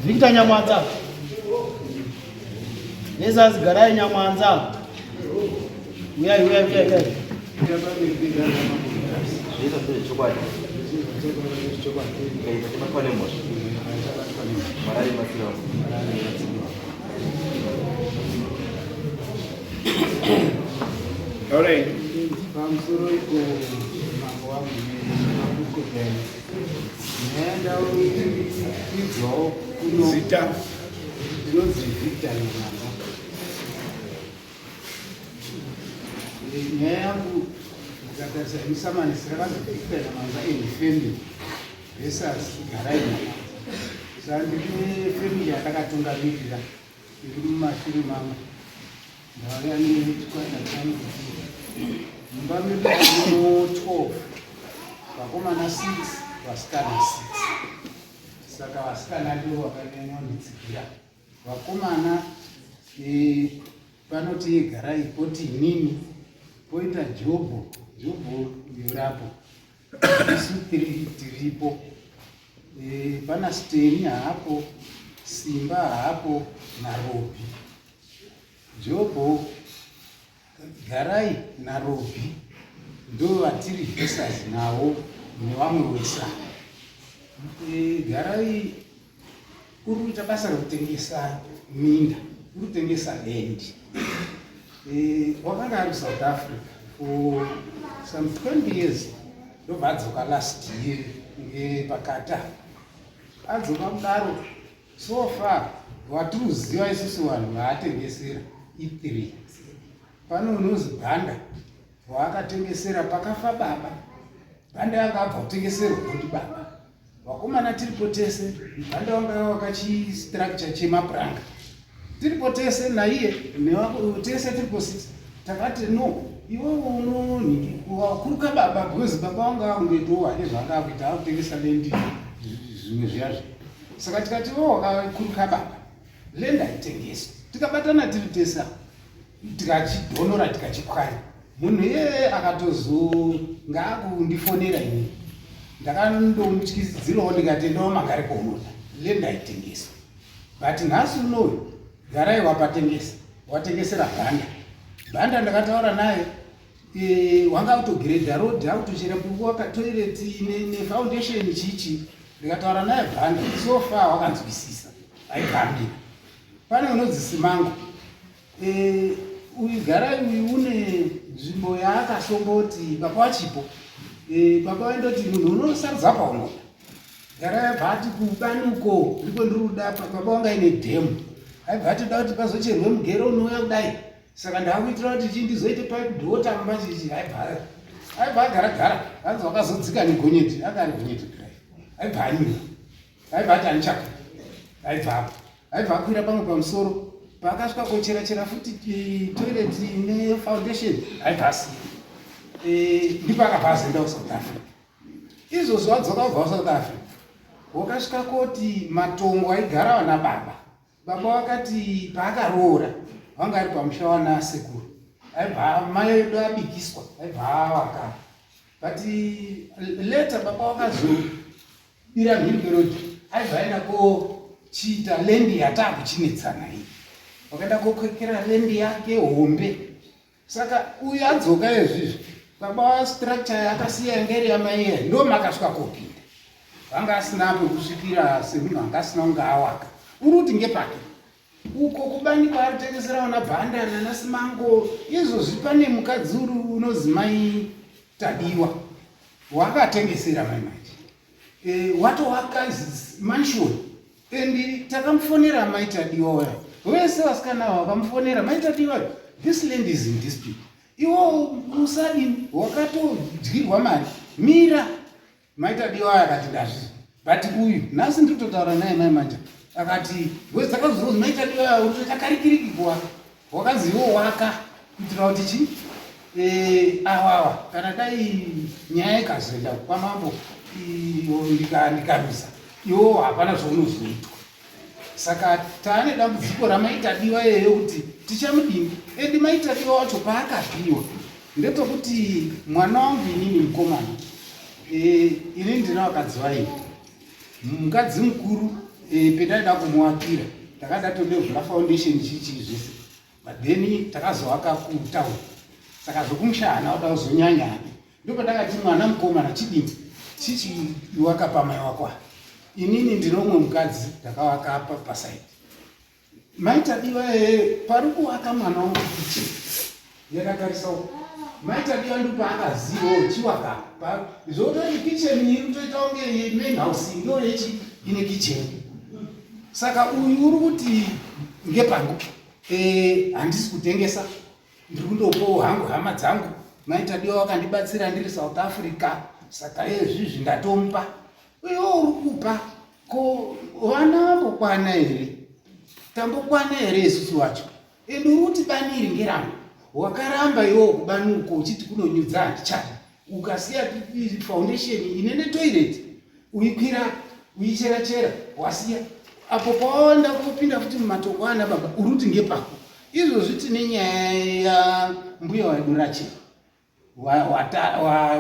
Victor Nyamwanza. Jesus Garai Nyamwanza. We yangu zakasanisamanisira vazvikita namanza emifemili versus Garai Nyamwanza. Sandine femili yatakatungamirira iri mumashure mamwe ndauya nechikwata changu mumba medu ino 12 vakomana 6 vasikana 6. Saka vasikana ndivo vakanyanya kunditsigira. Vakomana panoti Garai poti nini poita Jobho yorapo isu tiripo. Pana Steni haapo, Simba haapo naRobi. Jobho, Garai naRobi ndo vatiri versus nawo nevamwe wesa. Garai uri kuita basa rekutengesa minda, uri kutengesa land. Wakanga ari South Africa for some 20 years. Ndobva adzoka last year pakata. Adzoka kudaro so far watiriuziva isusu vanhu vaatengesera i3. Pano unozi Bhanda waakatengesera pakafa baba. Bhanda yanga abva kutengeserwa kuti baba. Vakomana tiripo tese, Bhanda wanga wakachistructure chemapuranga. Tiripo tese naiye tese tiripo sisi. Takati no, iwe unokuruka baba because baba wanga ungetowa nezvanga akuita akutengesa lendi zvimwe zviyazvo. Saka tikati wakakuruka baba, land haitengeswi. Tikabatana tiri tese tikachidhonora tikachipwanya. Munhu iye akatozonga akundifonera ini. Ndakandomutyidzirawo ndikati ndawo magare kuonoda. Land haitengeswi. But nhasi unoyu Garai watengesera Bhanda. Bhanda ndakataura naye wanga autogredha road autochera puwa toilet nefoundation chichi. Ndikataura naye Bhanda so far wakanzwisisa aigambira. Pane unodzi Simango. Uyu Garai uyu une nzvimbo yaakasomboti baba wachipo. Baba waindoti munhu unosarudza paunoda. Garai abva ati kubanuko ndiko ndiruda baba wanga ine dhemu. Aibva atoda kuti pazocherwe mugero unouya kudai. Saka ndakuitira kuti chindizoite pipe daughter mumba chichi. Aibva agara anzi wakazodzika negonyeti. Anga ari gonyeti kudai. Aibva anyura. Aibva ati anichaka. Aibva akwira pamwe pamusoro. Paakasvika kochera futi toilet nefoundation. Aibva asiya. Ndipo akabva azoenda kuSouth Africa. Izvozvo wadzoka kubva kuSouth Africa. Wakasvika koti matongo aigara wana baba. Baba wakati paakaroora wanga ari pamusha wana sekuru. Aibva mai edu abikiswa. Aibva awaka. But later baba wakazobira mhiri road. Aibva aenda kochiita lendi yataakuchinetsana iyi. Wakaenda kokwekera lendi yake hombe. Saka uyu adzoka izvizvi. Baba structure yakasiya ngeri yamai ndo makasvika kopinda. Vanga asina pekusvikira semunhu anga asina kunga awaka. Uri kuti ngepake uko kubani kwaaritengesera wana Bhanda nana Simango. Izvozvi pane mukadzi uri unozi Mai Tadiwa wakatengesera mai manje. Watowaka mansion. And takamufonera Mai Tadiwa waya. Wese vasikana vakamufonera Mai Tadiwa. This land is in dispute. Iwo usadi wakatodyirwa mari. Mira Mai Tadiwa akati ndazvi. But uyu nhasi ndiri kutotaura naye mai manje. Akati wese takazozvi Mai Tadiwa uri takarikiriki kuwa. Wakanzi iwo waka kuitira kuti chi awawa kana dai nyaya ikazoenda kwamambo ndikarusa iwo hapana zvaunozoitwa. Saka taane dambudziko raMai Tadiwa yeyo kuti tichamudini. Edi Mai Tadiwa wacho paakapiwa ndetokuti mwana wangu inini mukomana ini ndina vakadzi vaini. Mukadzi mukuru Petaida kumuakira takada tondovhura foundation chichi zvese but then takazovaka kutaun saka zvokumushana wada kuzonyanya ndopatakati mwana mukomana chidini chichiwaka pamai wakwa inini ndinomwe mukadzi ndakawaka apa pasaidi maitadiwa pari kuwaka mwana wangu kicheni yakatarisawo maitadiwa ndopaakazivawo chiwaka zvotori kicheni iri toita kunge main house ndo yechi ine kicheni saka uyu uri kuti ngepangu handisi kutengesa ndiri kundopawo hangu hama dzangu maitadiwa wakandibatsira ndiri South Africa saka izvizvi ndatomupa uyo uri kupa ko vana vambokwana here tambokwana here isusu wacho ende uri kuti bani iri ngerangu wakaramba iwo kubani uko uchiti kunonyudza handichadi ukasiya foundation ine netoilet uikwira uicherachera wasiya apo pawaenda kupinda futi mumatokwana baba uri kuti ngepako izvozvi tine nyaya yambuya waidurache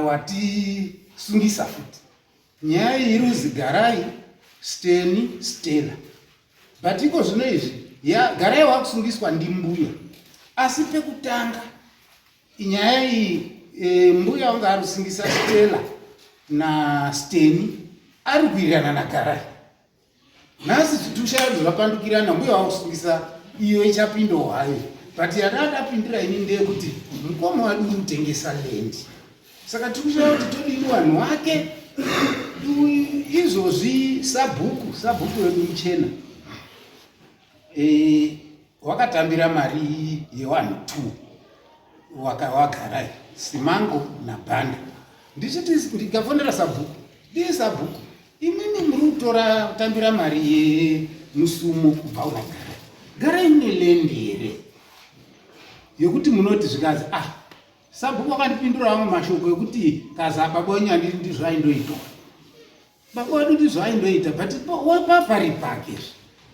watisungisa futi nyaya iyi iri kuzi Garai Steni Stella but iko zvino izvi Garai wakusungiswa ndimbuya asi pekutanga nyaya iyi mbuya wanga ari kusungisa Stella na Steni ari kuwirirana naGarai nhasi titushayo zvapandukirana mbuya wakusungisa iyo ichapindo hayo but yakadapindira ini ndeyekuti mukoma wadi uri kutengesa lendi saka tikushayo kuti todini vanhu wake izvozvi sabhuku wedu muchena wakatambira mari ye1 2 wagarai simango nabhanda ndichiti ndikafonera sabhuku dii sabhuku imimi muri kutora kutambira mari yemusumo kubva una Garai ine lendi here yekuti munoti zvikazi sabhuku wakandipindura vamwe mashoko ekuti kaza baba wenyandi ndizvo aindoita baba wedu ndizvo aindoita but wapapari pake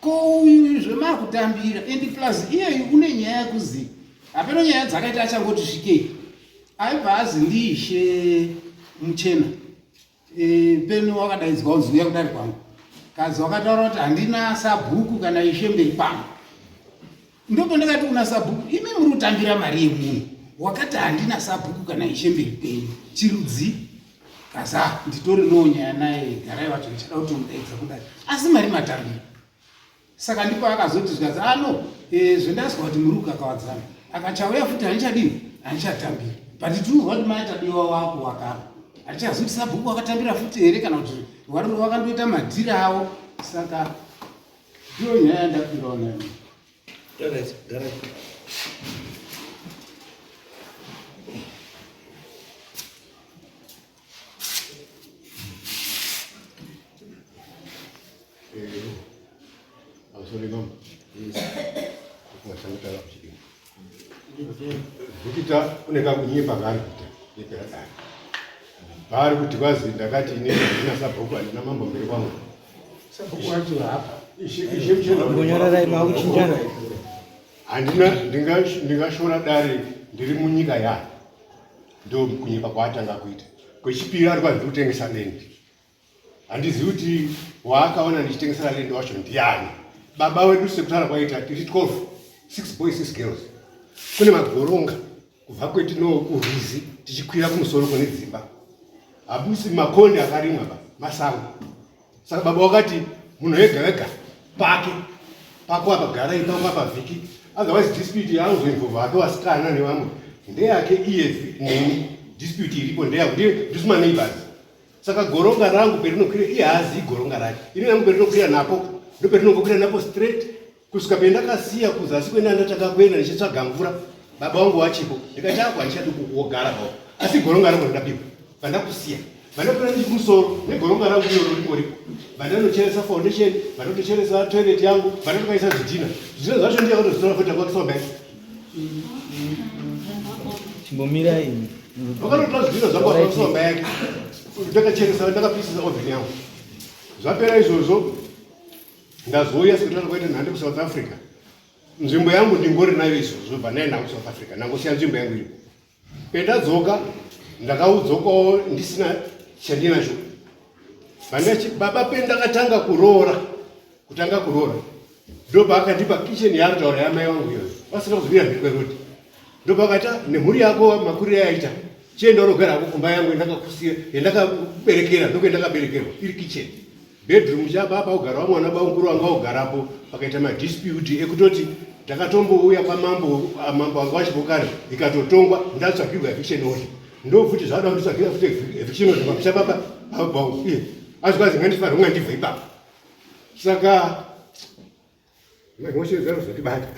ko uyu zvemakutambira endi plus iyeyu une nyaya yekuziva hapeno nyaya dzakaita achangoti svikei aibva azi ndiishe muchena peno wakadaidzwa kunzi uya kudari kwangu kazi wakataura kuti handina sabhuku kana ishe mberi kwangu ndopandakati una sabhuku imi muri kutambira mari yemunhu wakati handina sabhuku kana ishe mberi kwenyu chirudzi kaza nditori nonyaya naye Garai wacho ndichada kuti mudaidza kudai asi mari matambira saka ndipo akazoti zvikazi zvendazwa kuti muri kukakawadzana akachauya futi handichadini handichatambira but tiuzwa kuti maitadiwa wako wakapa hatichazivi sabhuku wakatambira futi here kana kuti wakandoita madhira avo saka ndiyo nyaya yandapindirawo nayo Vukita uneka kunyepa gari kuta yepera dai bari kuti kwazi ndakati ine ndina sabhuku andina mambo mbere kwangu sabhuku wacho hapa ishe mchena Mbonyara mauchinjana handina ndingashora dare ndiri munyika ya ndo kunyepa kwatanga kuita kwechipiri ari kwanzi kutengesa lendi handizivi kuti waakaona ndichitengesera lendi wacho ndiani baba wedu sekutara kwaita tiri 12 6 boys 6 girls kune magoronga kubva kwetino urizi tichikwira kumusoro kune dzimba habusi makonde akarimwa masango saka baba wakati munhu wega wega pako apa Garai pangu apa vhiki otherwise dispute yaanozoinvolva ake wasikana nevamwe ndeyake iye neni dispute iripo ndeyangu ndisu maneighbors saka goronga rangu perinokwira iye haazivi goronga rake ini nangu perinokwira napo ndo perinongokwira napo straight kusvika pendakasiya kuzasi kwenanda takakwenda ndichitsvaga mvura baba wangu wachipo ndikati ako handichadi kugara pao asi goronga rangu randapirwa vandakusiya vandakwira ndichimusoro negoronga rangu iyoro ringoripo vandanocheresa foundation vandotocheresa toilet yangu vandotokaisa zvidhina zvacho ndiyakatozitora futi akwakiswa bai chimbomira ini vakatotora zvidhina zvangu akwakiswa bai yake ndakacheresa ndakapisisa oven yangu zvapera izvozvo ndazouya sekutara kwaita nhande kuSouth Africa nzvimbo yangu ndingori nayo izvozvo banaenda kuSouth Africa nangosiya nzvimbo yangu iripo pendadzoka ndakaudzokawo ndisina chandinacho baba pendakatanga kuroora kutanga kuroora. Ndopa akandipa kitchen yaanotaura yamai vangu iyoyo vasina kuziviya mhiri kwerodi. Ndopa akata nemhuri yako makuriro yaita chienda unogara hako kumba yangu yandakaberekera ndokwendakaberekerwa iri kitchen. Bedroom chababa ugara mwana baunguru wanga ugarapo pakaita madispute ekutoti ndakatombouya kwamambo mambo anga wachipokana ikatotongwa ndatsvakirwa eviction order. Ndofuti zvada kunditsvagira futi eviction order pamusha baba bangu iye azvikwazi ngandifara ungandibva ipapo. Saka mashezaro zvatibata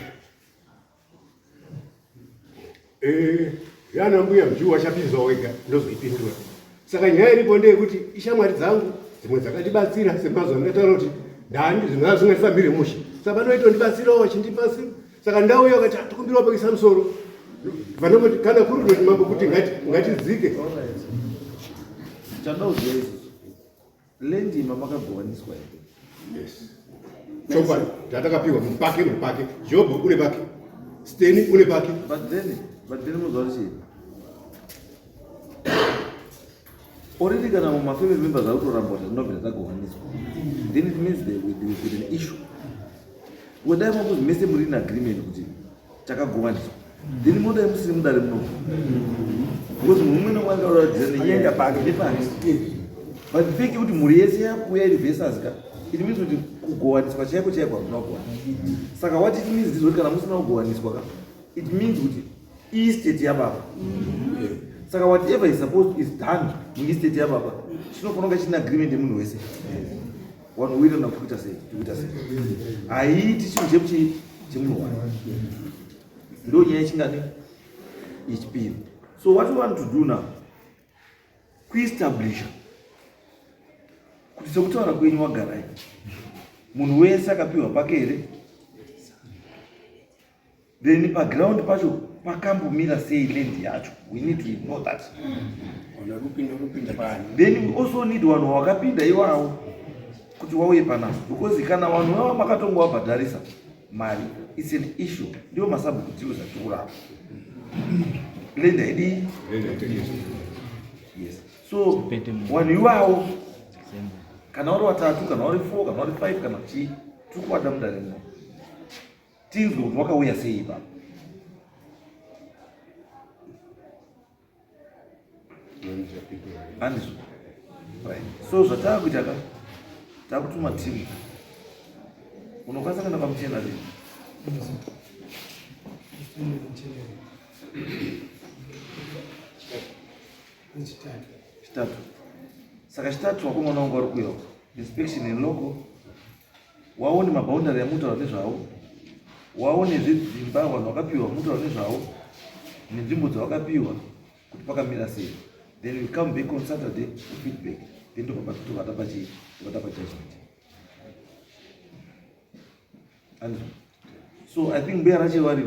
yana mbuya mjuu wachapinzwa wega ndozoipindura. Saka nyaya iripo ndeyekuti ishamwari dzangu dzimwe dzakatibatsira semazuva ndataura kuti ndani zvingazvingandifambire mushe saka vanoita ndibatsirawo vachindipasira. Saka ndauya vakati tikumbira pakisa musoro vanoti kana kuri kuti mambo kuti ngatidzike chandauzvei lendima makagovaniswa here. yes chokwadi tatakapiwa mupake jobho une pake steni une pake but then muzwa kuti already kana mumafamily members akutoramba kuti ndinobvira tagovaniswa, then it means there will be an issue. Wedai makuzi mese muri in agreement kuti takagovaniswa, then modai musiri mudare muno because mumwe nomwanga Anyenda pake. but feki kuti muri yese yakuya iri versus ka it means kuti kugovaniswa chaiko chaiko hakuna kugovana. Saka what it means is kuti kana musina kugovaniswa ka it means kuti state yababa. Saka whatever is supposed is done state yababa chinofanira kunge chine agreement yemunhu wese. One will not put us in. I eat chimchechi chimwa. Ndo nyaya chingani ichipiri. So what we want to do now, establish kuti sekutaura kwenyu wagarai munhu wese akapiwa pake here, then paground pacho pakambomira sei land yacho. We need to know that. Then we also need one wakapinda iwawo kuti wauye panapo, because kana vanhu vava makatongowa bhadharisa mari it's an issue. Ndio masabhukudziwo zvatikurapo land haidi. Yes. So vanhu iwawo kana vari vatatu kana vari 4 kana vari 5 kana chi tikuwada mudare muno tinzwe kuti wakauya sei ipapo. Andizvo right. So zvatakuita ka takutuma timu unokwanisa kana pamuchena lini chitatu. Saka chitatu wakomana wangu vari kuuya inspection in local, waone maboundary yamutaura nezvavo, waone zvedzimba vanhu vakapiwa mutaura nezvavo nenzvimbo dzavakapiwa kuti pakamira sei. Then we come back on Saturday for feedback. Then tokata judgment. And so I think mbuya rache vari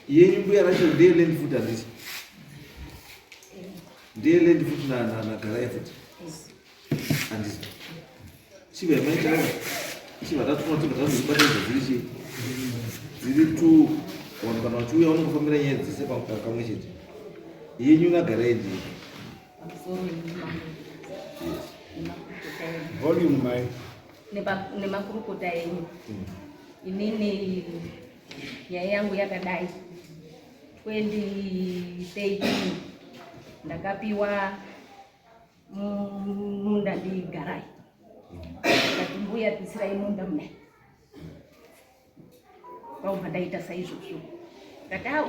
yenyu mbuya rache ndiye land food andisi ndiye land food na garaya food andisi chiva yamaita chiva tatunotibatazoibataiza dziri tu vanhu kana vachiuya vanongofambira nyaya dzese pakamwe chete. Yenyu nagara ndiye Volume mai. Nemakurukota yenyu. Inini nyaya yangu yakadai 2013 ndakapiwa munda ndigarai. Ndati mbuya tisirai munda mune. Kwaubva ndaita saizvozvo. Tata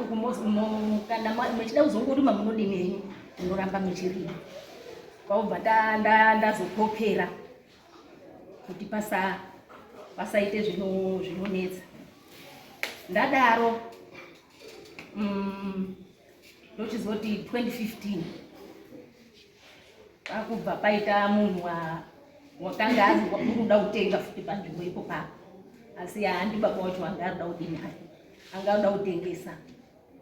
kana mechida kuzongorima munodini henyu munoramba muchirima. Kwaubva ndazokopera kuti pasaite zvinonetsa. Ndadaro ndochizoti 2015 pakubva paita munhu wakanga azi kuda kutenga futi panzvimbo ipo papo, asi handi baba wacho wanga arida kudini hai, anga arida kutengesa.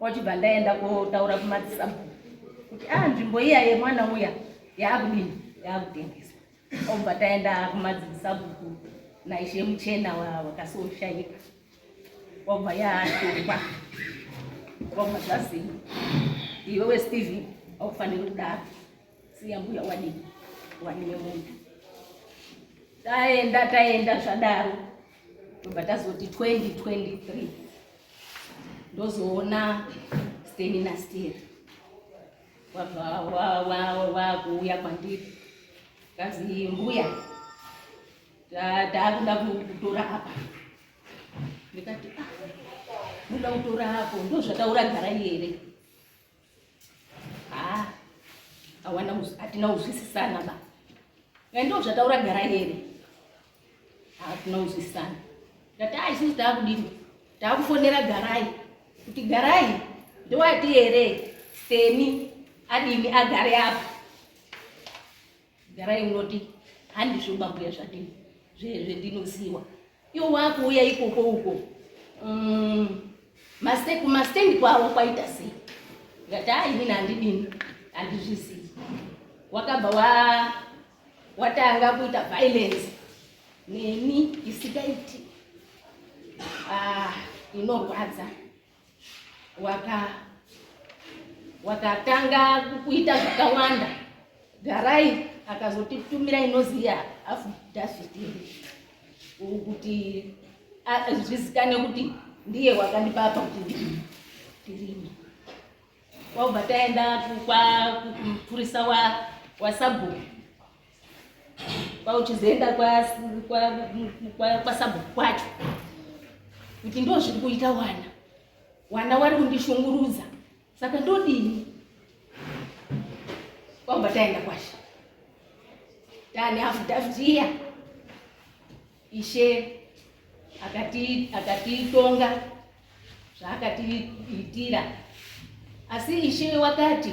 Wachibva ndaenda kotaura kumadzisabhuku kuti nzvimbo iya yemwana uya yaakudini yaakutengesa. Obva taenda kumadzisabhuku naishe muchena wakasoshaika, wabva yatongwa, wabva zvaziva iwewe Stephen aufaniri kudaro, siya mbuya wadini muntu. taenda zvadaro tobva tazoti 2023 ndozoona Steni naSteri wakuuya kwandiri kazi mbuya takuda kutora apa. Ndikati muda kutora hapo ndo zvataura Garai here. Hatina uzwisisana ba. Ndo zvataura Garai here. Hatina uzwisisana. Ndati isusu takudini? Takufonera Garai. Kuti Garai ndowati here Steni adini agare apa. Garai unoti handizvoba mbuya zvadini zvendinosiiwa. Iwo wakuuya ikoko uko. Kumastendi kwavo kwaita sei. Ngati inini handidini handizvisii. Wakabva watanga kuita violence neni isikaiti inorwadza. Wakatanga kuita zvakawanda. Garai akazotitumira inoziya affidavit kuti zvizikanwe kuti ndiye wakandipa apa kuti tirime. Wabva taenda kumupurisa waSabhuku. Kwauchizoenda kwaSabhuku kwacho kuti ndo zviri kuita wana wari kundishungurudza. Saka ndodini? Wabva taenda kwasha. Tane affidavit iya. Ishe akatitonga zvaakatiitira. Asi Ishe wakati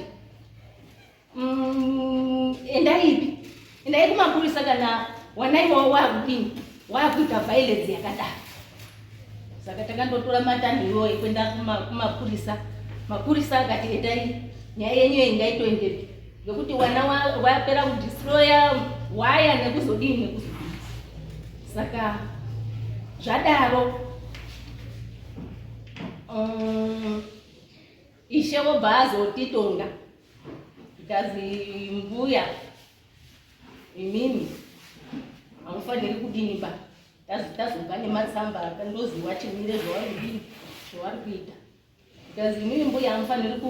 endai kumapurisa kana wanaiwa wakudini wakuita violence yakadaro. Saka takandotora matanhiro ekwenda kumapurisa. Mapurisa akati endai nyaya yenyu ingaitoendepi ngekuti wana wapera kudestroya waya nekuzodini. Saka zvadaro Ishe wobva azotitonga ikazi mbuya imini hamufaniri kudini ba tazobva nematsamba akandoziwa chimire zvawarikudini zvavari kuita. Ikazi imini mbuya hamufaniri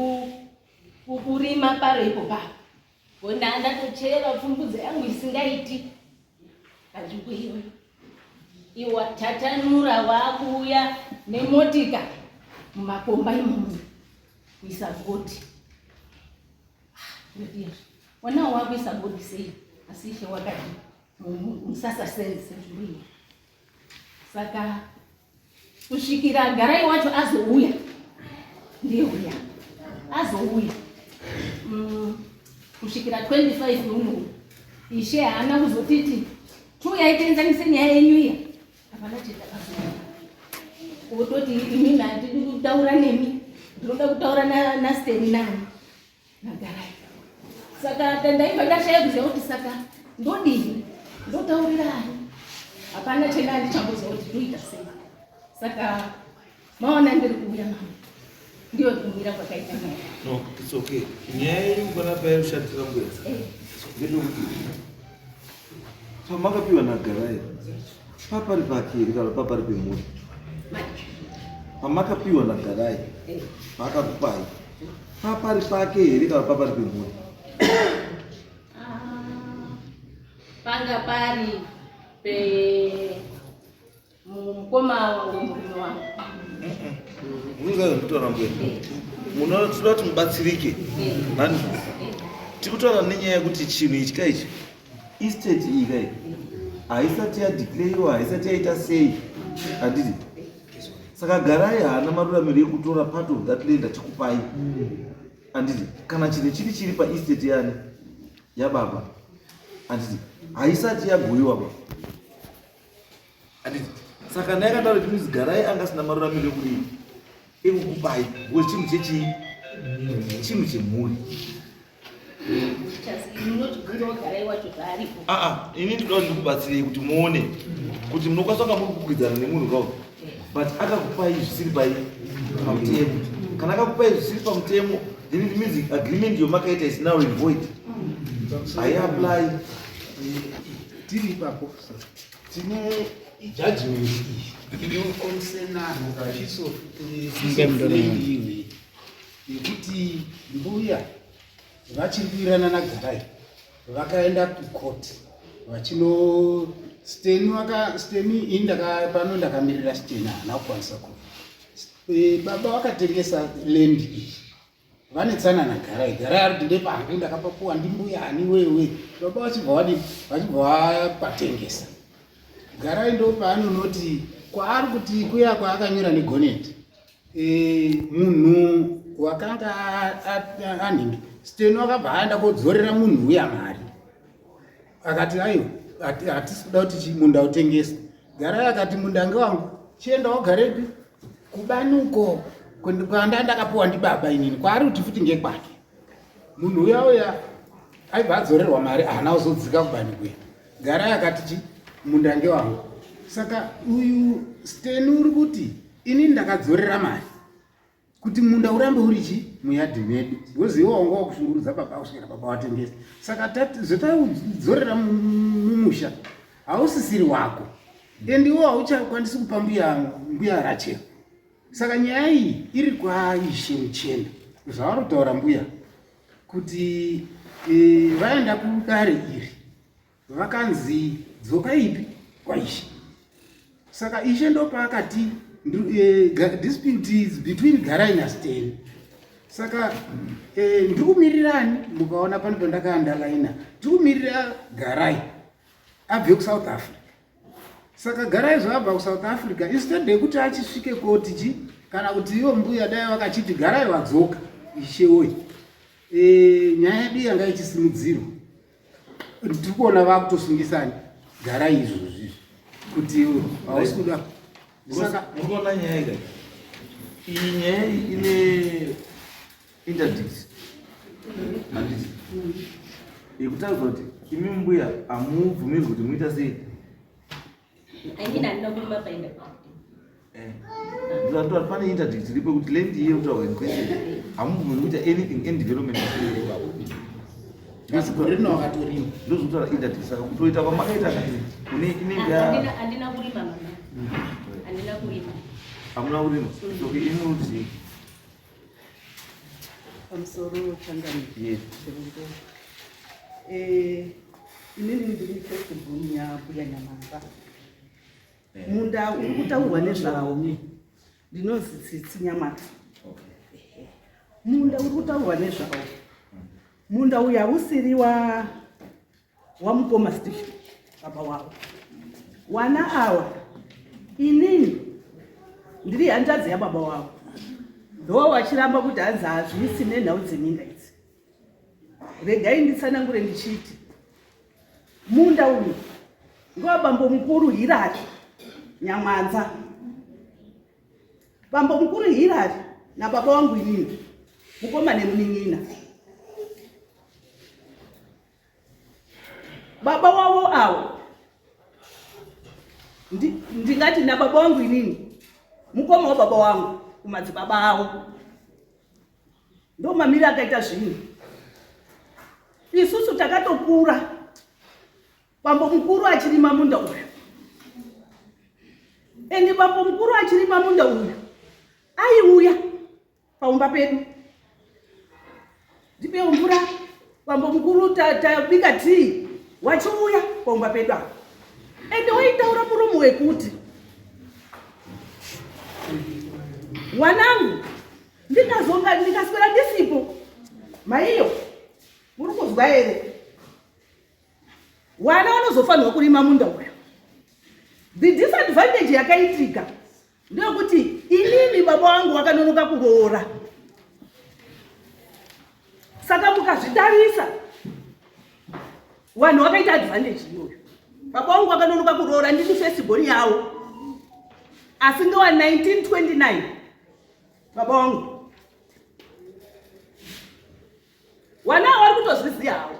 kurima paro ipo papo. Wenda ndatochera pfungudza yangu isingaiti. Kazvikuiwe iwa tatanura wakuuya nemotika mumakomba imomo kuisa goti. Wana wakuisa goti sei? Asi Ishe wakati musasa sense zviri. Saka kusvikira Garai wacho azouya ndiye uya azouya kusvikira 25 uno Ishe haana kuzotiti tuyaitenzanise nyaya yenyu iya. Hapana chitakazoona. Kutoti imini handidi kutaura nemi. Ndinoda kutaura naSteni nani naGarai. Saka ndaibva ndashaya kuziva kuti saka ndodini ndotaurirani. Hapana chena ndichamboziva kuti ndoita sei. Saka maona ndiri kuuya mama. Ndiyo kumira kwakaita nyaya. No, it's okay. Nyaya yenyu panapa yakushatira mbuya. Ndinokuti pamakapiwa naGarai papari pake here kana papari pemhuri? Pamakapiwa naGarai pakakupai papari pake here kana papari pemhuri? Panga pari mukoma wemurume wangu. Ungayo nditaura mbuya. Munoda kuti mubatsirike. Nani? Tikutaura nenyaya yekuti chinhu ichi kaichi estate iyi kai haisati yadeclarewa haisati yaita sei handiti. Saka Garai haana maruramiro ekutora part of that land achikupai handiti. Kana chinhu chiri paestate yani yababa handiti haisati yagoyiwa ba handiti. Saka ndaikataura kuti mizi Garai angasina maruramiro ekukupai kuti chinhu chechii chinhu chemhuri. Ini ndinoda ndikubatsirei kuti muone kuti munokwanisa kunga muri kukwikwidzana nemunhu kwavo but akakupai zvisiri pamutemo. Kana akakupai zvisiri pamutemo then it means agreement yomakaita is now void. Haiapply. tiri ipapo tine judgment inoconcern piece of land iwe yekuti mbuya vachiri kuirana naGarai vakaenda kukoti vachino steni ini pano ndakamirira steni haana kukwanisa ku baba vakatengesa land iyi vanetsana naGarai. Garai ari kuti ndepangu ndakapapuwa ndimbuya ani wewe. Baba vachibva vapatengesa. Garai ndo paanonoti kwaari kuti kuya kwaakanyura negoneti munhu wakanga anhingi steni wakabva aenda kodzorera munhu uya mari akati aiwa hatisi kuda kuti munda utengesa. Garai akati munda ngewangu chiendawo garepi kubanuko kwanda ndakapuwa ndibaba inini kwaari kuti futi ngekwake. Munhu uya aibva adzorerwa mari haana kuzodzika kubani kuya. Garai akati munda ngewangu. Saka uyu steni uri kuti ini ndakadzorera mari kuti munda urambe uri muyadhi medu because iwo wanga wakushungurudza baba kusvikira baba watengesa. Saka zotaudzorera mumusha hausisiri wako and iwo hauchakwanisi kupa mbuya racheo. Saka nyaya iyi iri kwaishe muchena zvavari kutaura mbuya kuti vaenda kudare iri vakanzi dzoka ipi kwaishe. Saka ishe ndo paakati dispute between Garai naSteni. Saka ndikumirirani mukaona pano pandakaandalaina ndikumirira Garai abve kuSouth Africa. Saka Garai zvabva kuSouth Africa instead yekuti achisvike koti kana kuti iwo mbuya dai vakachiti Garai wadzoka ishe woyi nyaya yedu yanga ichisimudzirwa ndikuona vakutosungisani Garai izvozvo kuti hausi kuda. Saka unoona nyaya iyi iyi nyaya ine interdict handiti yekutaridza kuti imi mbuya hamubvumirwi kuti muita sei. Ndatoa pane interdict iripo kuti land iye kutaurwa in question hamubvumirwi kuita anything in development ndozvotaura interdict. Saka kutoita kwamakaita kune inenge handina kurima mama. Handina kurima. Hamuna kurima. So imuti pamusoro changamire inini ndiri festival yabuya Nyamamba. Munda uri kutaurwa nezvawo ndinozi Tsitsi Nyamata. Munda uri kutaurwa nezvawo munda uyu hausiri wamukoma Stephen baba wavo. Wana awa inini ndiri hanzvadzi yababa wavo ndo wachiramba kuti hanzi hazvisi nenhau dzeminda idzi. Regai nditsanangure ndichiti munda uyu ngowabambo mukuru Hirari Nyamwanza. Bambo mukuru Hirari nababa wangu inini mukoma nemunin'ina. Baba wavo awo ndingati nababa wangu inini mukoma wababa wangu kumadzibaba avo ndo mamiri akaita zvinhu. Isusu takatokura bambo mukuru achirima munda uyu ende bambo mukuru achirima munda uyu aiuya paumba pedu ndipe mvura. Bambo mukuru tabika tii wachiuya paumba pedu apo ende waitaura muromo wekuti wanangu ndikaswera ndisipo maiyo muri kuzwa here wana vanozofanirwa kurima munda uyu. The disadvantage yakaitika ndeyekuti inini baba wangu wakanonoka kuroora. Saka mukazvitarisa vanhu vakaita advantage iyoyo. Baba wangu wakanonoka kuroora ndini festival yavo asi ndowa 1929 baba wangu. Wana vari kutozvizivawo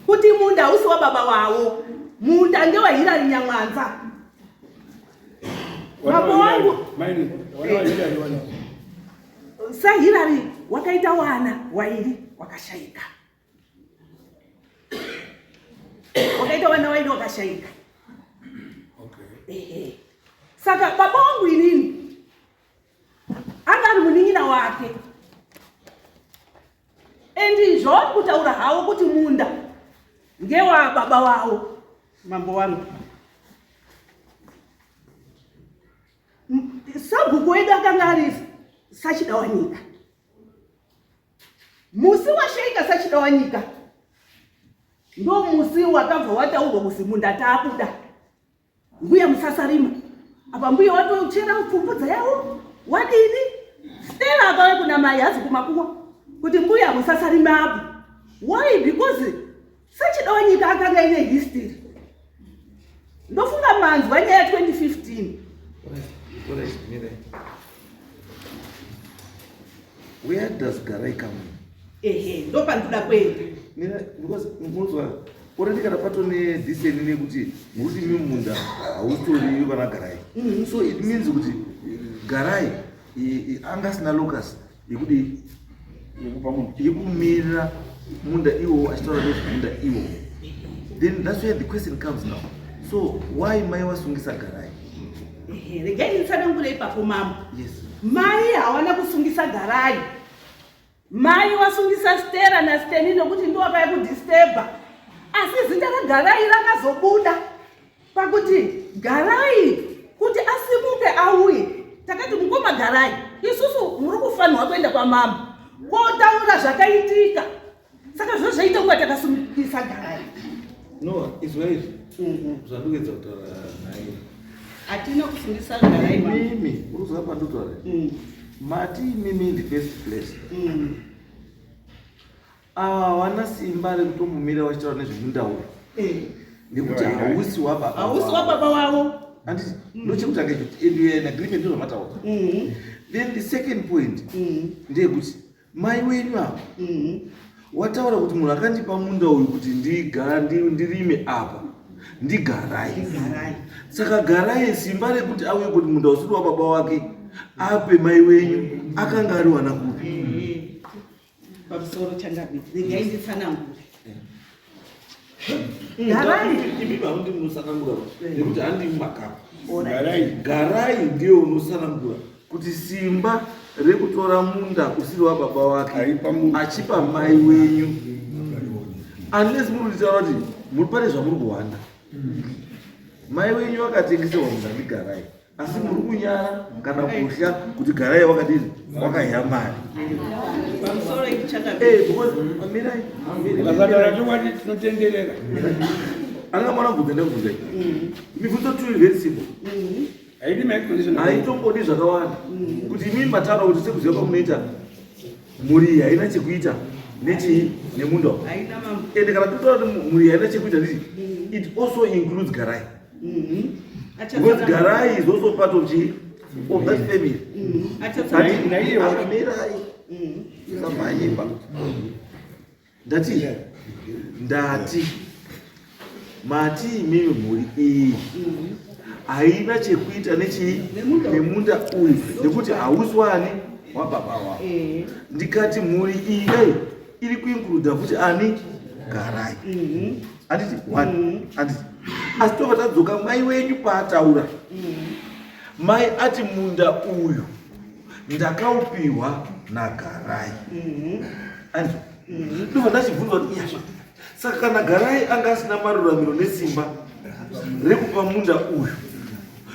kuti munda hausi wababa wavo, munda ndewa Hirari Nyamwanza. Baba wangu saHirari wakaita wana wairi wakashayika. wakaita wana waidi wakashaika. Okay. Saka baba wangu inini angari muning'ina wake endizvo kutaura hawo kuti munda ngewa baba wawo mambo wangu. Sabhuku wedu akanga ari sachida wanyika. Musi washaika sachida wanyika ndo musi wakabva wataurwa kuzi munda taakuda. Mbuya Musasarima apa mbuya watochera pfupfudza yawo wadini Stella akauya kuna mai hazi kumakuwa kuti mbuya Musasarima apo. Why? Because sachida wanyika akanga ine history. Ndofunga manzwa nyaya 2015. Where does Garai come in? Ndo panduda kwenda. Because munzwa already kana patone diseni nekuti muri mumunda hautori kana Garai. So it means kuti Garai angasina locus yekuti yekumira munda iwo achitaura nezvemunda iwo. Then that's where the question comes now. So why mai wasungisa Garai? Regai nditsanangure ipapo mama. Yes. Mai hawana kusungisa Garai. Mai wasungisa Stella na Steni nokuti ndo akaya kudisturba. Asi zita raGarai rakazobuda. Pakuti Garai kuti asimuke auye. Takati mukoma Garai. Isusu muri kufanwa kuenda kwa mama. Kotaura zvakaitika. Saka zvaita kunga takasungisa Garai. No, it's right. Zvandokedza kutaura naye. Atina kusungisa Garai mama. Mimi uruzwa pandotore. Mati mimi in the first place. Wana simba rekutomumira wachitaura nezvemundauro. Nekuti hausi wababa. Hausi wababa wavo. And ndochekutanga in agreement ndozvamataura. Then the second point ndeyekuti mai wenyu apa wataura kuti munhu akandipa munda uyu kuti ndirime apa ndiGarai. Saka Garai simba rekuti auye kuti munda usiri wababa wake ape mai wenyu akanga ari wana kupi? Pamusoro changabi regai nditsanangure. Garai imimi haundi munosanangura nekuti handi mumakapu. Garai ndiyo unosanangura kuti simba rekutora munda usiri wababa wake achipa mai wenyu. Unless muri kutaura kuti muri pane zvamuri kuwanda. Mai wenyu wakatengeserwa munda ndiGarai. Asi muri kunyara kana kusha kuti Garai wakadini wakaya mari. Pamusoro ichakabi. Because amirai. Vakadara chowati tinotenderera. Anga mwana kubvunza nekubvunza. Mibvunzo two very simple. Haidi make condition. Haitombodi zvakawanda. Kuti mimi mataura kuti sekuziva kwamunoita muri haina chekuita nemunda. Haina mama. Ende kana totaura kuti muri haina chekuita nditi it also includes Garai. Because Garai is also part of that family. Ndati mati mimi muri iyi haina chekuita nemunda uyu nekuti hausi wani wababa wavo. Ndikati muri iyi iri kuincluda kuti ani Garai. Anditi anditi asi tobva tadzoka mai wenyu paataura mai ati munda uyu ndakaupiwa naGarai. Anditi ndobva ndachibvunzwa kuti iyazva saka kana Garai anga asina maruramiro nesimba rekupa munda uyu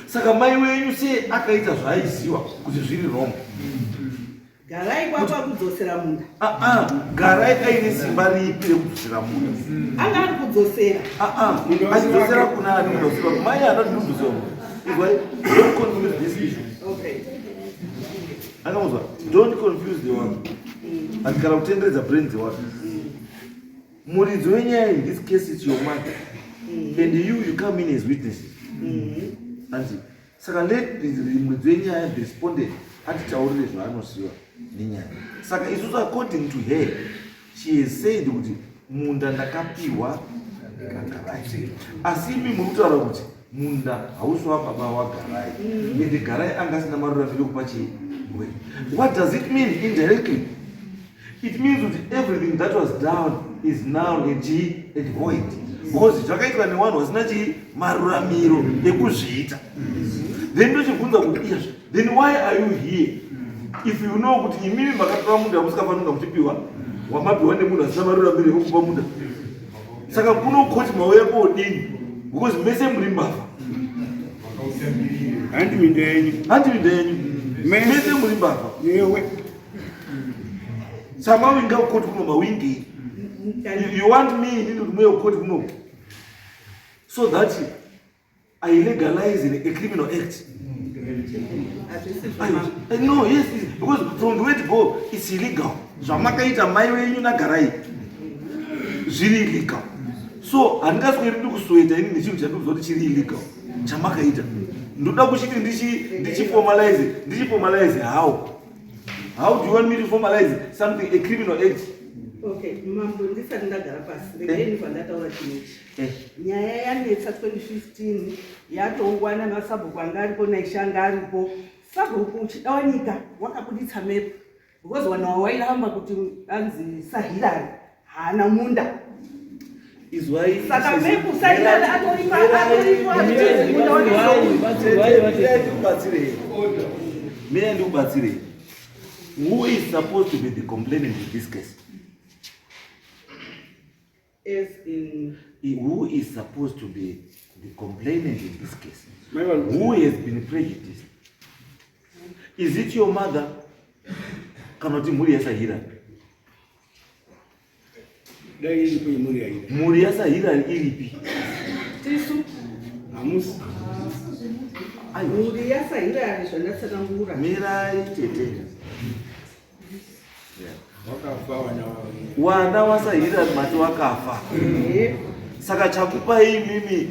saka mai wenyu sei akaita zvaaiziva kuti zviri wrong? Garai kwakwa kudzosera munda. Garai aine simba ripi rekudzosera munda? Anga ari kudzosera. Achidzosera kuna ani kudosera mai anoduduzwa. Don't confuse this issue. Okay. Akamuzwa, don't confuse the one. And kana kutenderedza brain dzevanhu. Muridzi wenyaya in this case is your mother. And you come in as witnesses. And saka let muridzi wenyaya the respondent atitaurire zvaanosiva nenyaya. Saka isusu according to her she has said kuti munda ndakapiwa naGarai. Asi imi muri kutaura kuti munda hausi wababa waGarai. Ende Garai anga asina maruramiro ekupa chiwe. What does it mean indirectly? It means that everything that was done is now and void. because zvakaitwa nevanhu vasina maruramiro ekuzviita. Then ndochibvunza kuti iyazvo, then why are you here if you know kuti imimi makatora munda wamusikafanira muchipiwa, wamapiwa nemunhu asina maruramiro ekupa munda? Saka kuno koti mauya kodini because mese muri mbavha. Handi minda yenyu. Mese muri mbavha. Yewe. Sama winga koti kuno mawingi. You want me into the way court no, so that I legalize a criminal act. No, yes, because from the way to go, it's illegal. So I'm not going to my way in a garage. It's illegal. So I'm just going to sweat and the future to it's illegal. Chamaka ita. Nduda kushiti ndichi formalize it. Ndichi formalize it. How? How do you want me to formalize something, a criminal act? Okay, mambo ndisati ndagara pasi regeni pandataura chinechi nyaya yanetsa 2015 yatongwana nasabhuku anga aripo naishanga aripo. Sabhuku uchida wanyika wakabuditsa mepu because vanhu vawairamba kuti anzi Sahirari haana munda, saka mepu Sahirari atoripa. Who is supposed to be the complainant in this case? Who is supposed to be the complainant in this case? Who has been prejudiced? Is it your mother? Kanoti muri ya Sahirari. Muri ya Sahirari ilipi? Tisu. Amusi. Muri ya Sahirari zvandakatsanangura. Mirai tete. Wakafa wana waSahirari mati wakafa. Saka chakupai mimi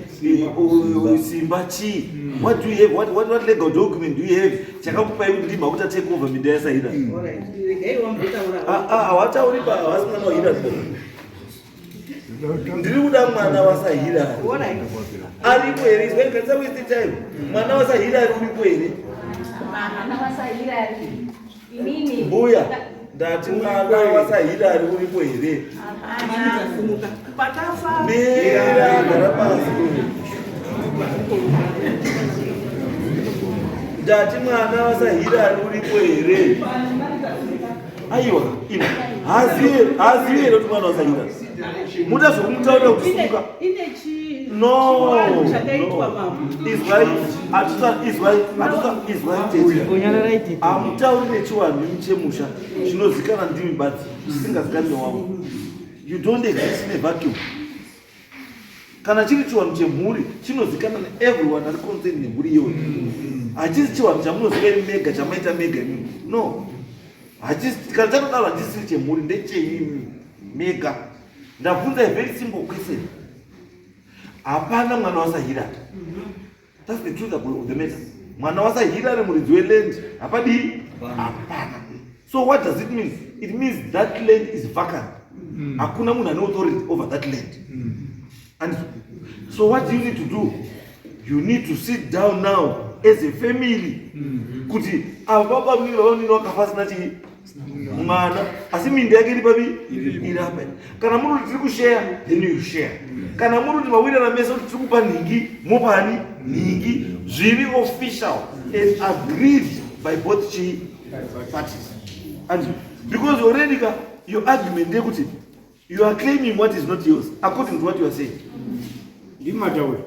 simba chi? What do you have? What legal document do you have? Chakakupai kuti ndima kuti take over minda yaSahirari. Alright, ndegei wambutaura. Hawatauri pa wasina noHirari. Ndiri kuda mwana waSahirari. Alright. Aripo here is when can waste the time. Mwana waSahirari uripo here. Mwana waSahirari. Inini? Buya. Ndati mwana waSahirari uripo here. Manizasimuka. Patafa. Mira garapasi. Ndati mwana waSahirari uripo here. Aiwa, iwa. Haziwe kuti mwana waSahirari. Muda zokumutaura kuti sumuka. No. Amutauri nechiwanhu chemusha chinozikana ndimi badzi chisingazikani newangu. You don't exist in a vacuum. Kana chiri chiwanhu chemhuri chinozikana neeveryone ari concerned nemhuri iyoyo. Hachisi chiwanhu chamunozika mega chamaita mega imimi. No. Kana chatodaro hachisiri chemhuri ndechenyu mega. Ndabvunza a very simple question. Hapana mwana waSahirari. That's the truth of the matter. Mwana waSahirari muridzi weland hapadi? Hapana. So what does it mean? It means that land is vacant. Hakuna munhu ane authority over that land. And so what do you need to do? You need to sit down now as a family. Kuti ava baba vamiri vaonini wakafa asina chii mwana asi minda yake iri papi irapa. Kana muri tiri kushare then you share. Kana muri kuti mawira na mesa kuti tiri kupa nhingi mopani nhingi zviri official and agreed by both parties. And because already your argument ndekuti you are claiming what is not yours according to what you are saying.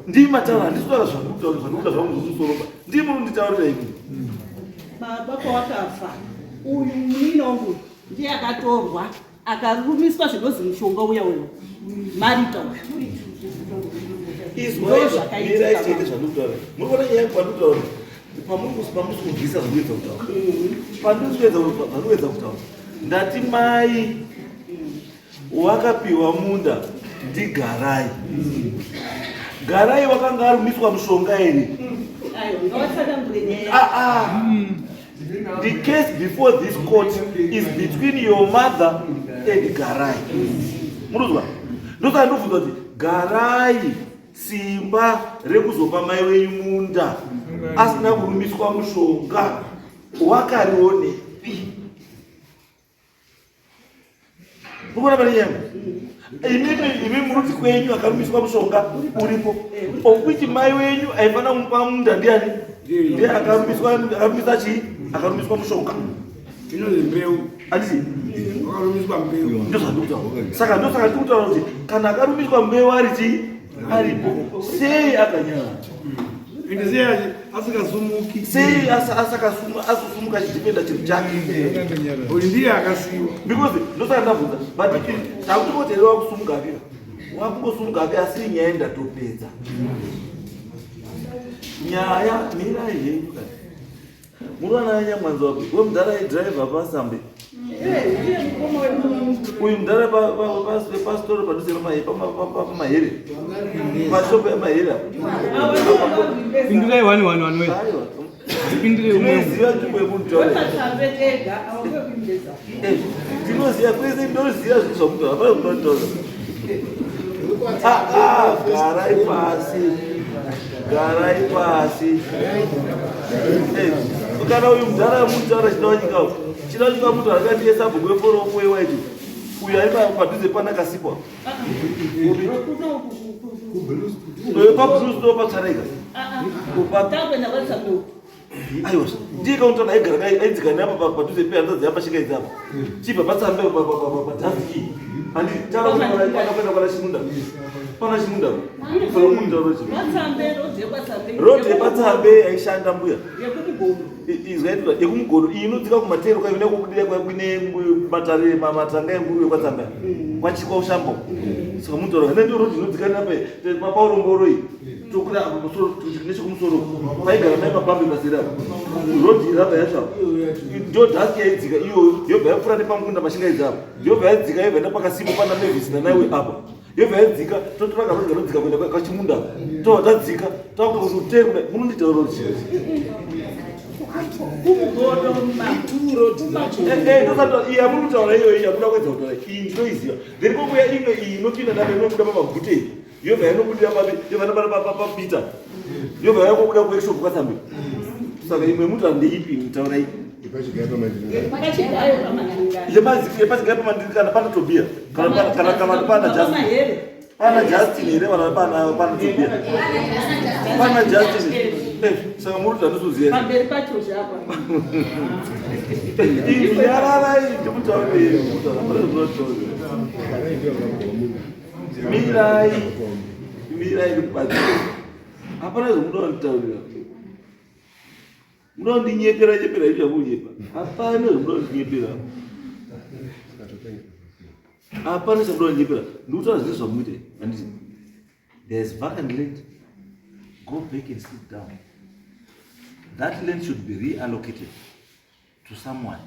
Ndimataura handisitaura zvandikuda zvangu zvomusoroba ndii muri nditaurira imi. Baba pawakafa uyu muninongu ndiye akatorwa akarumiswa zvinozi mushonga uya uyo marita uyu. Izwaizvaitete zvandikutaura. Murikuona nyaya kwandikutaura pamusukubvisa zvandinoedza kutaura. Pandinoedza kutaura ndati mai wakapiwa munda ndiGarai. Garai wakanga arumiswa mushonga here. The case before this court is between your mother and Garai. Muruzwa? Ndoka ndobvunza kuti Garai simba rekuzopa mai wenyu munda asina kurumiswa mushonga wakarionepi? Mukona pari yangu? Imi muruti kwenyu akarumiswa mushonga uripo. Okuti mai wenyu aifana kumupa munda ndiani? Ndiye akarumisa chii? Akarumiswa mushonga. Inonzi mbeu. Andisi? Akarumiswa mbeu. Saka ndosaka kuti kana akarumiswa mbeu ari chii? Aripo. Sei akanyara? Indizia asikasumuki. Sei asukasumuka chitipenda chiri chake. Uri ndiye akasiwa. Because ndosaka ndabvunza but takutoterewa kusumuka pia. Wakungosumuka pia asi nyaya ndatopedza. Nyaya mira yenyu kana. Murwana nyamwanzo wapi? We mudhara driver pasambe. Uyu mudhara pasitoro padhuze pamahere. Mashopu yamahere. Pindirai 111 we. Pindirai umwe. Ziva nzvimbo yemunhu. Ndinoziva kwese ndinoziva zvinhu zvamunhu hapana kunotaura. Garai pasi. Kana uyu mudhara yamutaura chinawanyika munhu akandiesa bhuku reforombo yewaiti uyu ari padhuze panakasikwa pabruce ndopatsareka aiwa ndiye kaunotana aigara aidzika neapa padhuze pehanzadzi yapashinga idzapa chibva patsambe padhasiki handitaaakwenda kwana chimunda pana chimunda rodi yepatsambe aishanda mbuya izvaitwa yekumugoro iyi inodzika kumatero kaine kubudia kwakuine matanga enguru yekwatsamba kwachikwa ushambo saka munhu ndio rodi inodzika papaurongoro iyi tokura nechekumusoro paigara mai mabambe masera rodi iraba yatsva ndio dhaski yaidzika iyo yobva yapfuura nepamukunda mashinga idzapo yobva yadzika yobva enda pakasipo pana mevisina naiwe apa yobva yadzika totoraka rodi kanodzika kuenda kachimunda tova tadzika takuti utenga munonditaura rodi yamurutaura iyoyi yamuda kuedza kutaura iyi ndinoiziva then kokuya imwe iyi inopinda nayo inobuda pamagutei yobva yanobudira papita yobva yakobuda kuworkshop kwatsambe saka imwe muti handeipi mutaura iyi yepachigaya pamandirikana pana tobia kana pana justin here pana tobia pana justin saka muruta ndisuziva yararai ndimutaurei mirai kubatsira hapana zvomunonditaurira munondinyepera nyepera izvamunyepa hapana zvomunondinyepera hapana zvamunondinyepera ndikutaura zvinhu zvamuite handiti there's vacant land, go back and sit down. That land should be reallocated to someone.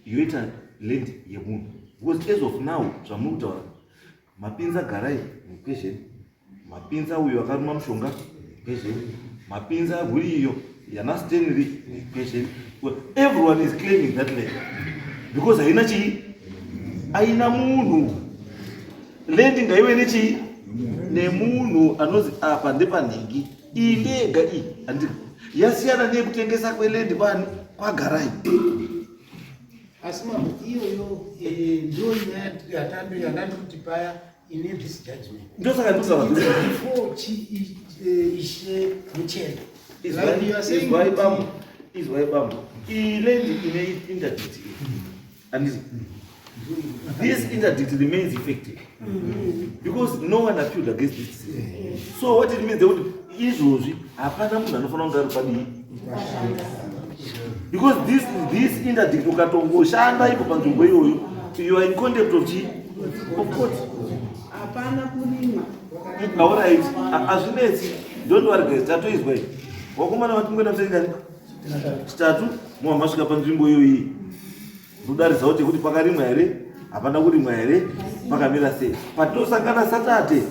Yoita land yemunhu. Because as of now, zvamutaura mapinza garai question, mapinza uyo akaruma mushonga question, mapinza huri iyo yana Stanley question. Well, everyone is claiming that land because haina chi, haina munhu. Land ngaiwe nechi nemunhu anozi apa ndepanhingi iyi ndega iyi andi yasiyana nekutengesa kweland bani kwagarai. Asi mambo iyoyo ndio nyaya yatando kuti paya ine this judgment ndosaka ndosaka before ishe muchendo izwaibambo iyi land ine interdict and this interdict remains effective because no one appealed against this decision. So what it means, they would izvozvi hapana munhu anofanira kunge ari padii because this interdict ukatongoshanda ipo panzvimbo iyoyo you are in contempt of court. Hapana kurimwa. Alright, azvinetsi, don't worry guys, tatoizwa iyi wakomana vatingoenda musengani chitatu muhambasvika panzvimbo iyoyi rudaridza kuti pakarimwa here hapana kurimwa here pakamira sei patosangana Saturday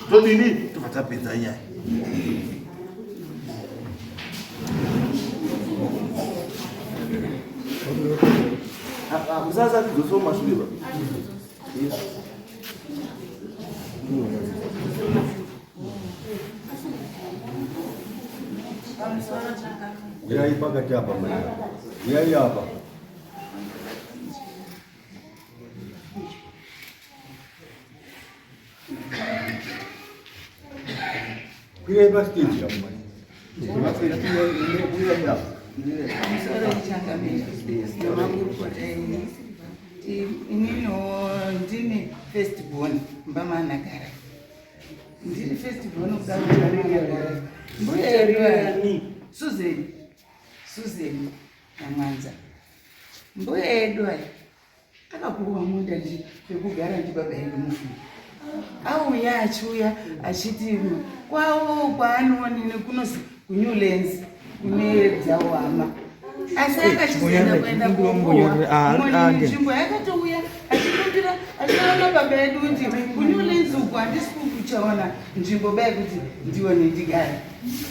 todini tobva tapedza nyaya. Musasa tidzosewo mashure uyai pakati apa mai uyai apa Kira pastage hapo. Musoro ichangamira nemakurukota ini inino ndini firstborn mbamanagara ndini firstborn kudamanagara mbuya edu Susan namwanza mbuya edu akapuwa munda pekugara ndi baba edu mufunga auya achiuya achiti kwawo kwaanoonini kunozi kuNewlands kune dzawama asi akachizenda kuenda kuoa nzvimbo yakatouya achikumbira achiona baba edu kuti kuNewlands uku handisi kuchaona nzvimbo bai kuti ndione ndigare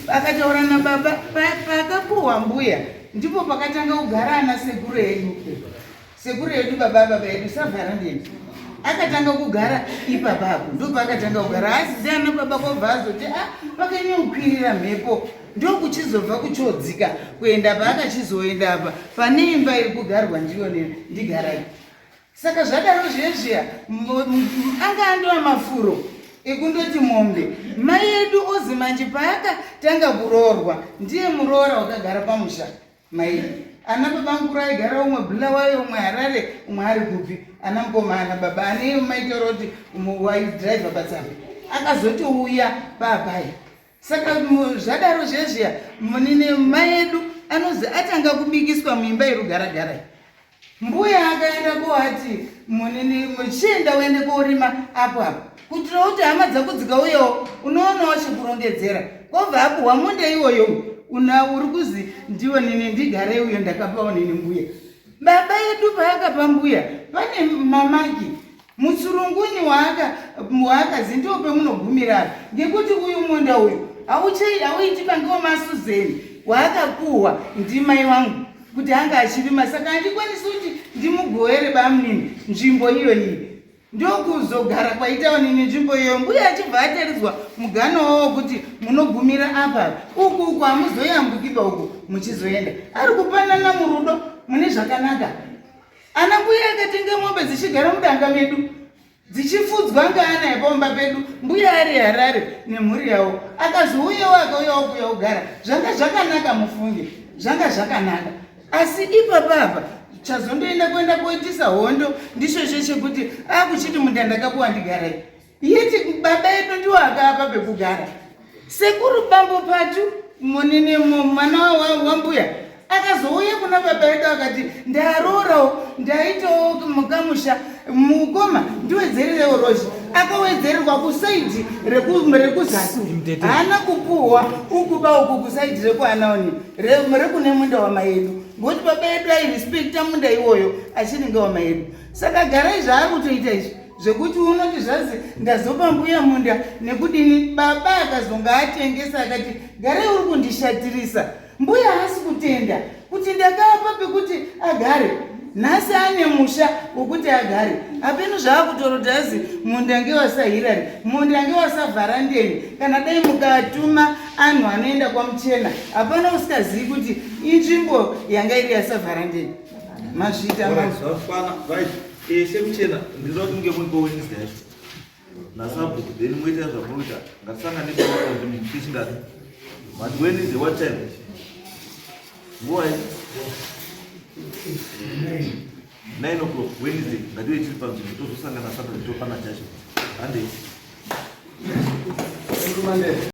akataura nababa pakapuwa mbuya ndipo pakatanga kugara ana sekuru edu baba edu Savarandeni akatanga kugara ipapapo ndo pakatanga kugara asi dziana baba kwobva azoti pakanyanyokwirira mhepo ndo kuchizobva kuchodzika kuenda paakachizoenda apa pane imba iri kugarwa ndiyo ndigarai saka zvadaro zvezviya anga andova mafuro ekundoti mombe mai edu ozi manje paakatanga kuroorwa ndiye muroora wakagara pamusha mai ana baba mukuru aigara umwe Bulawayo umwe Harare umwe ari kupi ana mukomana baba ane maitoro kuti waidhiraivha patsambe akazotouya papai saka zvadaro zvezviya munini mai edu anozi atanga kubikiswa muimba irugara mbuya akaenda kohati munini muchienda uende korima apo kuitira kuti hama dzako dzikauyawo unoonawo chikurongedzera kwobva apuhwa munde iwoyo uri kuzi ndiwo nini ndigare uyo ndakapawo nini mbuya baba edu paakapa mbuya pane mamaki mutsurunguni waakazi ndiwo pemunogumira ngekuti uyu munda uyu hauiti pangewo maSuzeni waakapuhwa ndimai vangu kuti anga achirima saka handikwanisi kuti ndimugoere bamunini nzvimbo iyoyi ndokuzogara kwaitawo nini nzvimbo iyoyo mbuya achibva ataridzwa mugano wawo kuti munogumira apa uku hamuzoyambukiba uku muchizoenda ari kupanana murudo mune zvakanaka ana mbuya akatenga mombe dzichigara mudanga medu dzichifudzwa ngaana epomba pedu mbuya ari Harare nemhuri yawo akazouyawo akauyawo kuya kugara zvanga zvakanaka mufunge zvanga zvakanaka asi ipapapa chazondoenda kuenda koitisa hondo ndicho chekuti akuchiti munda ndakapuwa ndigarai yeti baba edu ndiwo akaapa pekugara sekuru bambo patu munini mwana wambuya akazouya kuna baba edu akati ndarorawo ndaitawo mukamusha mukoma ndiwedzererewo roshi akawedzererwa kusaidhi rekuzasi haana kupuhwa ukuba uku kusaidhi rekuanaoni rekune munda wamaedu ngokuti baba edu airespekta munda iwoyo achiringe wamaedu saka garai zvaari kutoita izvi zvekuti unoti zvazi ndazopa mbuya munda nekudini baba akazonga atengesa akati garai uri kundishatirisa mbuya haasi kutenda kuti ndakaapa pekuti agare nhasi ane musha wokuti agare apeno zvaakutorodhazi munda ngewasahirari munda ngewasavarandeni kana dai mukatuma anhu anoenda kwamuchena hapana usingazivi kuti inzvimbo yanga iri yasavarandeni mazvita sekuchena ndinoda kunge muri Wednesday yacho nasabhuku then moita zvamunoita ngatisanganise tichingati but Wednesday what time nguva 9 o'clock Wednesday ngatiwe tiri panzvimbo tozosangana Saturday topana chacho handei